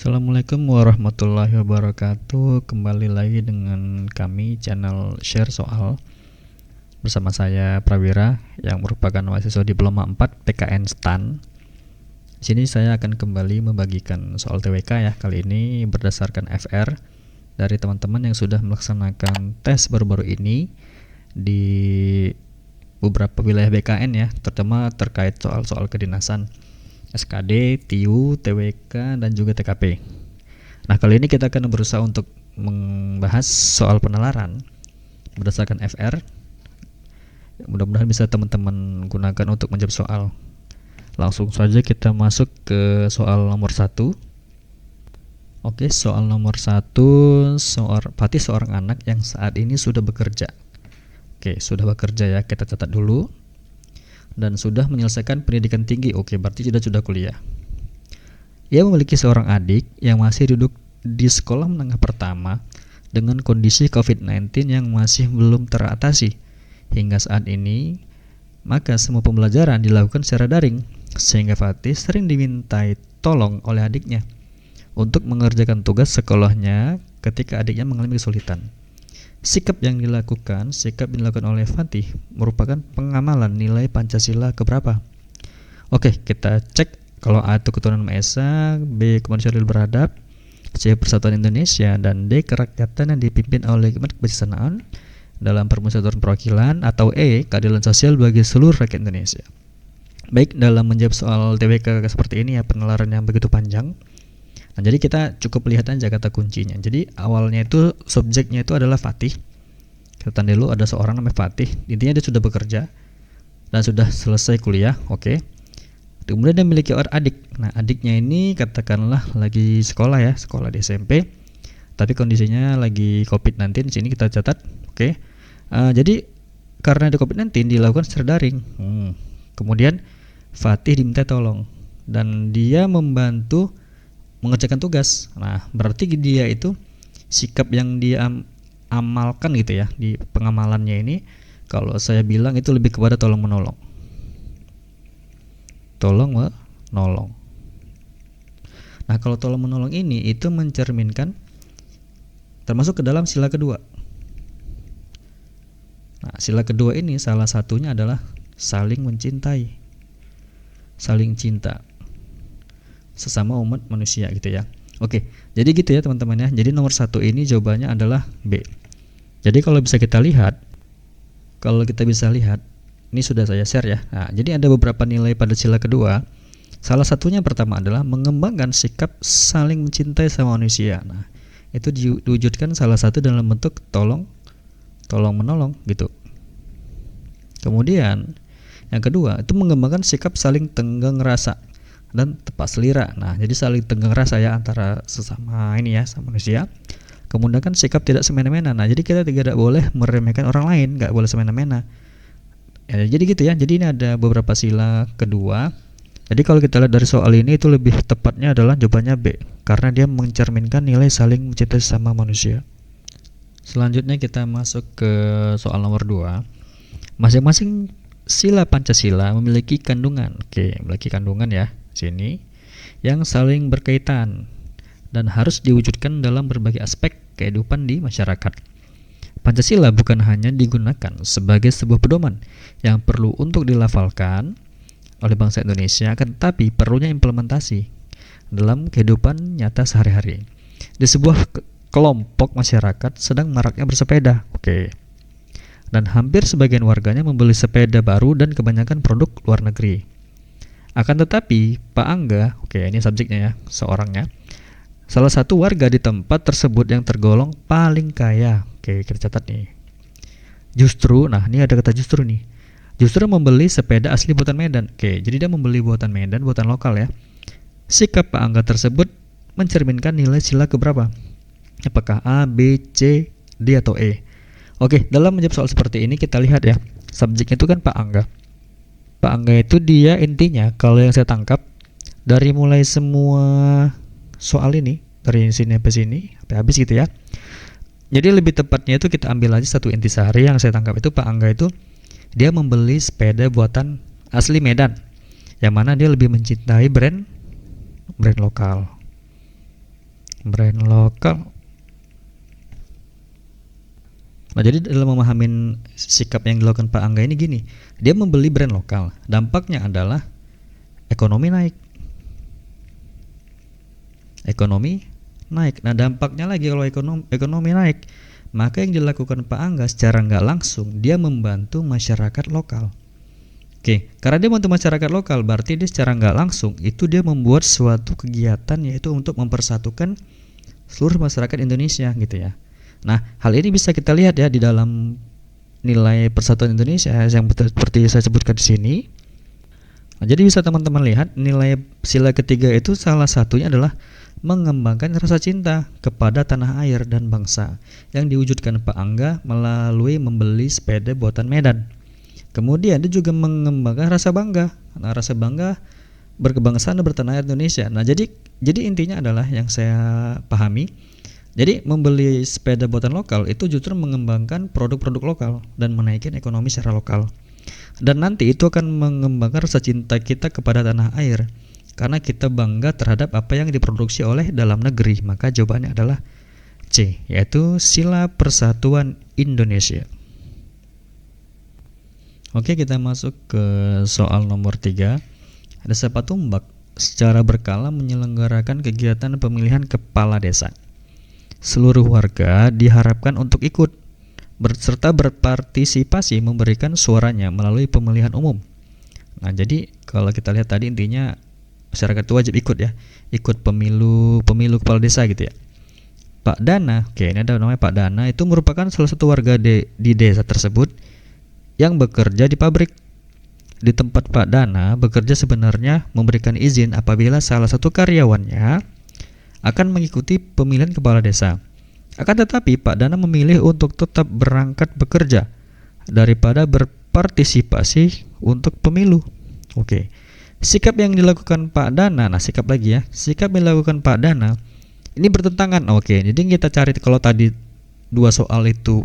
Assalamualaikum warahmatullahi wabarakatuh. Kembali lagi dengan kami channel Share Soal bersama saya Prawira yang merupakan mahasiswa Diploma 4 PKN STAN. Di sini saya akan kembali membagikan soal TWK ya. Kali ini berdasarkan FR dari teman-teman yang sudah melaksanakan tes baru-baru ini di beberapa wilayah BKN ya, terutama terkait soal-soal kedinasan, SKD, TIU, TWK, dan juga TKP. Nah, kali ini kita akan berusaha untuk membahas soal penalaran berdasarkan FR. Mudah-mudahan bisa teman-teman gunakan untuk menjawab soal. Langsung saja kita masuk ke soal nomor 1. Oke, soal nomor 1, Fatih seorang anak yang saat ini sudah bekerja. Oke, sudah bekerja ya, kita catat dulu. Dan sudah menyelesaikan pendidikan tinggi. Oke, berarti sudah kuliah. Ia memiliki seorang adik yang masih duduk di sekolah menengah pertama dengan kondisi COVID-19 yang masih belum teratasi hingga saat ini. Maka semua pembelajaran dilakukan secara daring, sehingga Fatih sering dimintai tolong oleh adiknya untuk mengerjakan tugas sekolahnya ketika adiknya mengalami kesulitan. Sikap yang dilakukan oleh Fatih merupakan pengamalan nilai Pancasila keberapa? Oke, kita cek. Kalau A itu keturunan Maha Esa, B kemanusiaan adil beradab, C persatuan Indonesia, dan D kerakyatan yang dipimpin oleh kebijaksanaan dalam permusyawaratan perwakilan, atau E keadilan sosial bagi seluruh rakyat Indonesia. Baik, dalam menjawab soal TWK seperti ini ya, penalaran yang begitu panjang. Nah, jadi kita cukup lihat aja kata kuncinya. Jadi awalnya itu subjeknya itu adalah Fatih. Kita tanda dulu ada seorang namanya Fatih. Intinya dia sudah bekerja dan sudah selesai kuliah. Oke. Kemudian dia memiliki adik. Nah, adiknya ini katakanlah lagi sekolah ya, sekolah di SMP. Tapi kondisinya lagi COVID-19. Di sini kita catat. Oke. Jadi karena ada COVID-19 dilakukan secara daring. Kemudian Fatih diminta tolong dan dia membantu mengerjakan tugas. Nah, berarti dia itu sikap yang dia amalkan gitu ya, di pengamalannya ini, kalau saya bilang itu lebih kepada tolong menolong. Tolong menolong. Nah, kalau tolong menolong ini itu mencerminkan termasuk ke dalam sila kedua. Nah, sila kedua ini salah satunya adalah saling mencintai. Saling cinta sesama umat manusia gitu ya. Oke, jadi gitu ya teman-teman ya. Jadi nomor 1 ini jawabannya adalah B. Jadi kalau kita bisa lihat, ini sudah saya share ya. Nah, jadi ada beberapa nilai pada sila kedua. Salah satunya pertama adalah mengembangkan sikap saling mencintai sama manusia. Nah, itu diwujudkan salah satu dalam bentuk tolong menolong gitu. Kemudian yang kedua itu mengembangkan sikap saling tenggang rasa dan tepat selera. Nah, jadi saling tenggang rasa ya antara sesama ini ya, sama manusia. Kemudian kan sikap tidak semena-mena. Nah, jadi kita tidak boleh meremehkan orang lain, nggak boleh semena-mena. Ya, jadi gitu ya. Jadi ini ada beberapa sila kedua. Jadi kalau kita lihat dari soal ini itu lebih tepatnya adalah jawabannya B, karena dia mencerminkan nilai saling mencintai sama manusia. Selanjutnya kita masuk ke soal nomor 2. Masing-masing sila Pancasila memiliki kandungan. Oke, memiliki kandungan ya. Sini yang saling berkaitan dan harus diwujudkan dalam berbagai aspek kehidupan di masyarakat. Pancasila bukan hanya digunakan sebagai sebuah pedoman yang perlu untuk dilafalkan oleh bangsa Indonesia, akan tetapi perlunya implementasi dalam kehidupan nyata sehari-hari. Di sebuah kelompok masyarakat sedang maraknya bersepeda. Oke. Dan hampir sebagian warganya membeli sepeda baru dan kebanyakan produk luar negeri. Akan tetapi Pak Angga, oke ini subjeknya ya, seorangnya, salah satu warga di tempat tersebut yang tergolong paling kaya. Oke, kita catat nih. Justru, nah ini ada kata justru nih. Justru membeli sepeda asli buatan Medan. Oke, jadi dia membeli buatan Medan, buatan lokal ya. Sikap Pak Angga tersebut mencerminkan nilai sila keberapa? Apakah A, B, C, D, atau E? Oke, dalam menjawab soal seperti ini kita lihat ya. Subjeknya itu kan Pak Angga. Pak Angga itu dia intinya kalau yang saya tangkap dari mulai semua soal ini, dari sini sampai sini sampai habis gitu ya. Jadi lebih tepatnya itu kita ambil aja satu intisari yang saya tangkap itu Pak Angga itu dia membeli sepeda buatan asli Medan, yang mana dia lebih mencintai brand lokal. Brand lokal. Nah, jadi dalam memahami sikap yang dilakukan Pak Angga ini gini, dia membeli brand lokal. Dampaknya adalah ekonomi naik. Ekonomi naik. Nah, dampaknya lagi kalau ekonomi naik, maka yang dilakukan Pak Angga secara nggak langsung dia membantu masyarakat lokal. Oke, karena dia membantu masyarakat lokal, berarti dia secara nggak langsung itu dia membuat suatu kegiatan yaitu untuk mempersatukan seluruh masyarakat Indonesia gitu ya. Nah, hal ini bisa kita lihat ya di dalam nilai persatuan Indonesia yang seperti saya sebutkan di sini. Nah, jadi bisa teman-teman lihat nilai sila ketiga itu salah satunya adalah mengembangkan rasa cinta kepada tanah air dan bangsa yang diwujudkan Pak Angga melalui membeli sepeda buatan Medan. Kemudian dia juga mengembangkan rasa bangga. Nah, rasa bangga berkebangsaan dan bertanah air Indonesia. Nah, jadi intinya adalah yang saya pahami, jadi membeli sepeda buatan lokal itu justru mengembangkan produk-produk lokal dan menaikkan ekonomi secara lokal. Dan nanti itu akan mengembangkan rasa cinta kita kepada tanah air karena kita bangga terhadap apa yang diproduksi oleh dalam negeri. Maka jawabannya adalah C, yaitu sila persatuan Indonesia. Oke, kita masuk ke soal nomor 3. Desa Patumbak secara berkala menyelenggarakan kegiatan pemilihan kepala desa. Seluruh warga diharapkan untuk ikut serta berpartisipasi memberikan suaranya melalui pemilihan umum. Nah, jadi kalau kita lihat tadi intinya masyarakat itu wajib ikut ya, ikut pemilu kepala desa gitu ya. Pak Dana, oke ini ada namanya Pak Dana, itu merupakan salah satu warga di desa tersebut yang bekerja di pabrik. Di tempat Pak Dana bekerja sebenarnya memberikan izin apabila salah satu karyawannya akan mengikuti pemilihan kepala desa. Akan tetapi Pak Dana memilih untuk tetap berangkat bekerja daripada berpartisipasi untuk pemilu. Oke. Sikap yang dilakukan Pak Dana, nah sikap lagi ya. Sikap yang dilakukan Pak Dana ini bertentangan. Oke, jadi kita cari kalau tadi dua soal itu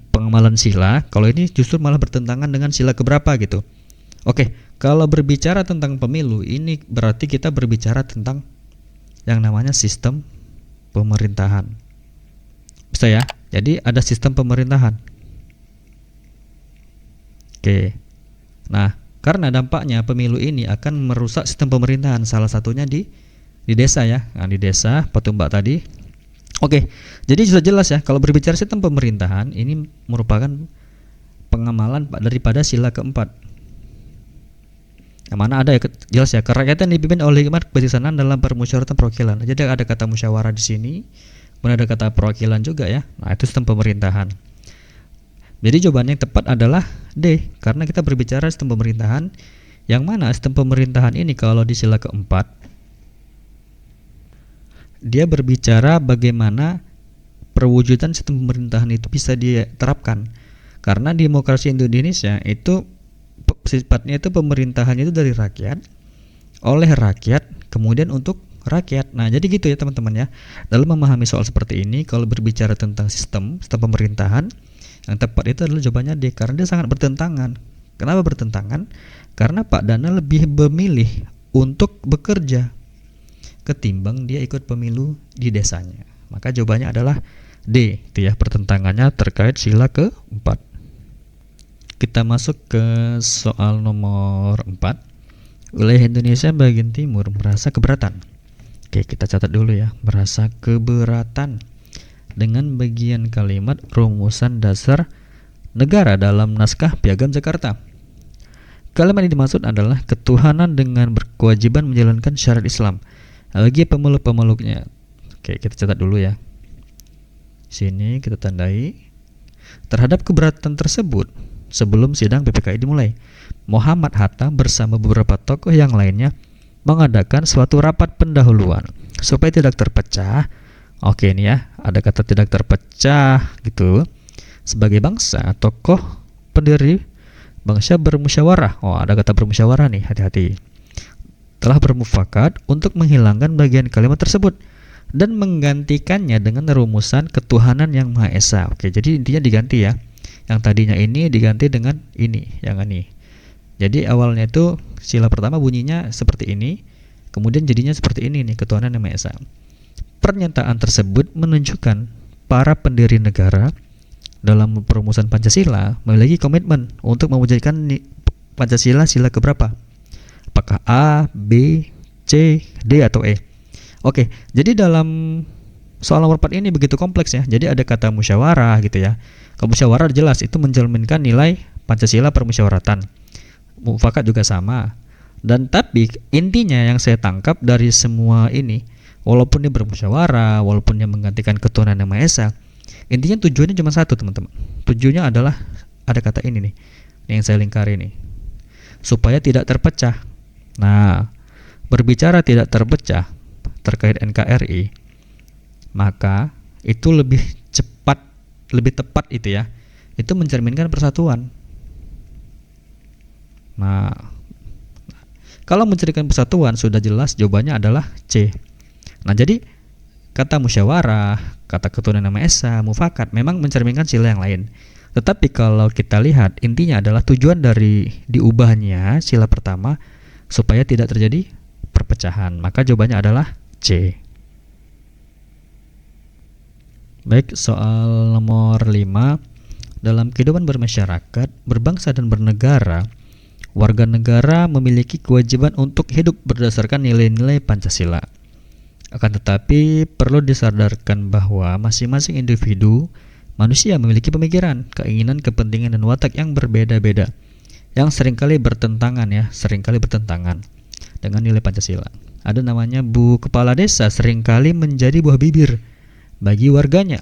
pengamalan sila, kalau ini justru malah bertentangan dengan sila keberapa gitu. Oke, kalau berbicara tentang pemilu, ini berarti kita berbicara tentang yang namanya sistem pemerintahan. Bisa ya? Jadi ada sistem pemerintahan. Oke. Nah, karena dampaknya pemilu ini akan merusak sistem pemerintahan, salah satunya di desa ya. Nah, di desa Patumbak tadi. Oke. Jadi sudah jelas ya, kalau berbicara sistem pemerintahan ini merupakan pengamalan daripada sila keempat. Yang mana ada ya jelas ya, kerakyatan dipimpin oleh hikmat kebijaksanaan dalam permusyawaratan perwakilan. Jadi ada kata musyawarah di sini, kemudian ada kata perwakilan juga ya. Nah, itu sistem pemerintahan. Jadi jawabannya yang tepat adalah D, karena kita berbicara sistem pemerintahan yang mana sistem pemerintahan ini kalau di sila keempat dia berbicara bagaimana perwujudan sistem pemerintahan itu bisa diterapkan. Karena demokrasi Indonesia itu sifatnya itu pemerintahannya itu dari rakyat, oleh rakyat, kemudian untuk rakyat. Nah, jadi gitu ya teman-teman ya. Dalam memahami soal seperti ini, kalau berbicara tentang sistem pemerintahan, yang tepat itu adalah jawabannya D, karena dia sangat bertentangan. Kenapa bertentangan? Karena Pak Dana lebih memilih untuk bekerja ketimbang dia ikut pemilu di desanya. Maka jawabannya adalah D, itu ya, pertentangannya terkait sila keempat. Kita masuk ke soal nomor 4. Wilayah Indonesia bagian timur merasa keberatan. Oke, kita catat dulu ya, merasa keberatan dengan bagian kalimat rumusan dasar negara dalam naskah Piagam Jakarta. Kalimat ini dimaksud adalah ketuhanan dengan berkewajiban menjalankan syariat Islam bagi pemeluk-pemeluknya. Oke, kita catat dulu ya. Sini kita tandai. Terhadap keberatan tersebut, sebelum sidang PPKI dimulai, Muhammad Hatta bersama beberapa tokoh yang lainnya mengadakan suatu rapat pendahuluan supaya tidak terpecah. Oke, ini ya, ada kata tidak terpecah gitu. Sebagai bangsa, tokoh pendiri bangsa bermusyawarah. Oh, ada kata bermusyawarah nih, hati-hati. Telah bermufakat untuk menghilangkan bagian kalimat tersebut dan menggantikannya dengan rumusan ketuhanan yang Maha Esa. Oke, jadi intinya diganti ya. Yang tadinya ini diganti dengan ini, yang ini. Jadi awalnya itu sila pertama bunyinya seperti ini, kemudian jadinya seperti ini nih, ketuhanan yang Maha Esa. pernyataan tersebut menunjukkan para pendiri negara dalam perumusan Pancasila memiliki komitmen untuk mewujudkan Pancasila sila keberapa? Apakah A, B, C, D, atau E? Oke, jadi dalam soal nomor 4 ini begitu kompleks ya. Jadi ada kata musyawarah gitu ya. Kalau musyawarah jelas itu mencerminkan nilai Pancasila permusyawaratan. Mufakat juga sama. Dan tapi intinya yang saya tangkap dari semua ini, walaupun dia bermusyawarah, walaupun dia menggantikan ketuhanan Yang Maha Esa, intinya tujuannya cuma satu, teman-teman. Tujuannya adalah ada kata ini nih, yang saya lingkari nih, supaya tidak terpecah. Nah, berbicara tidak terpecah terkait NKRI, maka itu lebih cepat, lebih tepat itu ya. Itu mencerminkan persatuan. Nah, kalau mencerminkan persatuan sudah jelas jawabannya adalah C. Nah, jadi kata musyawarah, kata ketuhanan Yang Maha Esa, mufakat memang mencerminkan sila yang lain. Tetapi kalau kita lihat intinya adalah tujuan dari diubahnya sila pertama supaya tidak terjadi perpecahan. Maka jawabannya adalah C. Baik, soal nomor 5. Dalam kehidupan bermasyarakat, berbangsa dan bernegara, warga negara memiliki kewajiban untuk hidup berdasarkan nilai-nilai Pancasila. Akan tetapi perlu disadarkan bahwa masing-masing individu manusia memiliki pemikiran, keinginan, kepentingan, dan watak yang berbeda-beda, yang seringkali bertentangan dengan nilai Pancasila. Ada namanya Bu Kepala Desa seringkali menjadi buah bibir bagi warganya.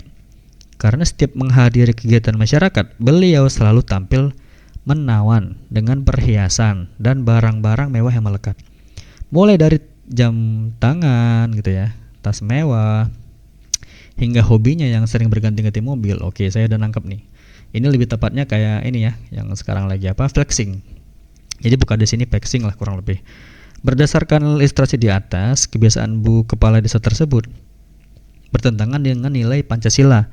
Karena setiap menghadiri kegiatan masyarakat, beliau selalu tampil menawan dengan perhiasan dan barang-barang mewah yang melekat. Mulai dari jam tangan gitu ya, tas mewah, hingga hobinya yang sering berganti-ganti mobil. Oke, saya udah nangkep nih. Ini lebih tepatnya kayak ini ya, yang sekarang lagi flexing. Jadi bukan di sini flexing lah kurang lebih. Berdasarkan ilustrasi di atas, kebiasaan Bu Kepala Desa tersebut bertentangan dengan nilai Pancasila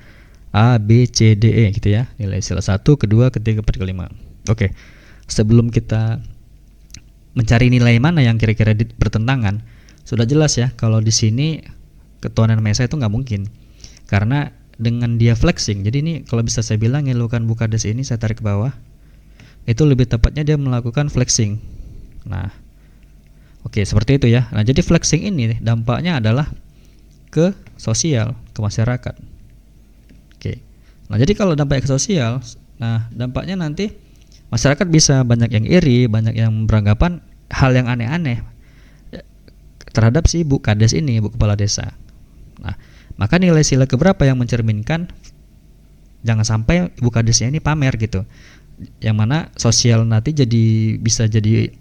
A, B, C, D, E gitu ya. Nilai sila 1, kedua, ketiga, keempat, kelima. Oke. Sebelum kita mencari nilai mana yang kira-kira bertentangan, sudah jelas ya kalau di sini ketuhanan Maha Esa itu nggak mungkin. Karena dengan dia flexing, jadi ini kalau bisa saya bilang ngeluhkan Bu Kades ini saya tarik ke bawah, itu lebih tepatnya dia melakukan flexing. Nah, oke, seperti itu ya. Nah, jadi flexing ini dampaknya adalah ke sosial, ke masyarakat. Oke. Nah, jadi kalau dampaknya ke sosial, nah dampaknya nanti masyarakat bisa banyak yang iri, banyak yang beranggapan hal yang aneh-aneh terhadap si Bu Kades ini, Bu Kepala Desa. Nah, maka nilai sila keberapa yang mencerminkan jangan sampai Bu Kadesnya ini pamer gitu. Yang mana sosial nanti bisa jadi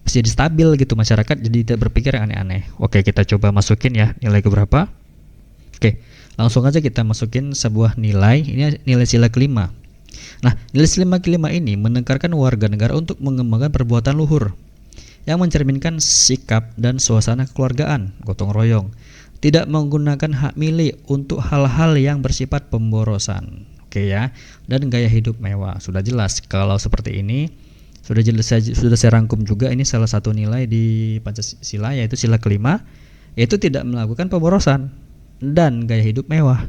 stabil gitu, masyarakat jadi tidak berpikir yang aneh-aneh. Oke, kita coba masukin ya nilai keberapa. Oke, langsung aja kita masukin sebuah nilai. Ini nilai sila kelima. Nah, nilai sila kelima ini menekankan warga negara untuk mengembangkan perbuatan luhur yang mencerminkan sikap dan suasana kekeluargaan, gotong royong, tidak menggunakan hak milik untuk hal-hal yang bersifat pemborosan. Oke ya, dan gaya hidup mewah. Sudah jelas kalau seperti ini. Sudah saya rangkum juga ini salah satu nilai di Pancasila, yaitu sila kelima, yaitu tidak melakukan pemborosan dan gaya hidup mewah.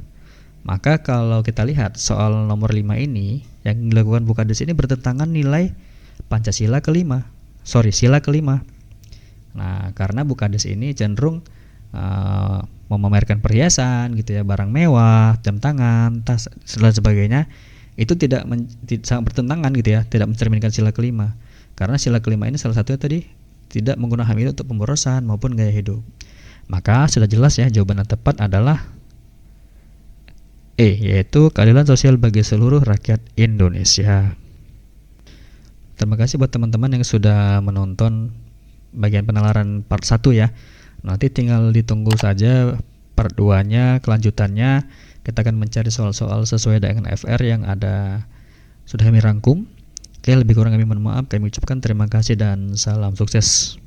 Maka kalau kita lihat soal nomor 5 ini yang dilakukan Bu Kades ini bertentangan nilai Pancasila kelima. Sila kelima. Nah, karena Bu Kades ini cenderung memamerkan perhiasan gitu ya, barang mewah, jam tangan, tas dan sebagainya. Itu sangat bertentangan gitu ya, tidak mencerminkan sila kelima. Karena sila kelima ini salah satunya tadi tidak menggunakan hak milik untuk pemborosan maupun gaya hidup. Maka sudah jelas ya, jawaban yang tepat adalah E, yaitu keadilan sosial bagi seluruh rakyat Indonesia. Terima kasih buat teman-teman yang sudah menonton bagian penalaran part 1 ya. Nanti tinggal ditunggu saja part 2-nya, kelanjutannya. Kita akan mencari soal-soal sesuai dengan FR yang sudah kami rangkum. Oke, lebih kurang kami mohon maaf. Kami ucapkan terima kasih dan salam sukses.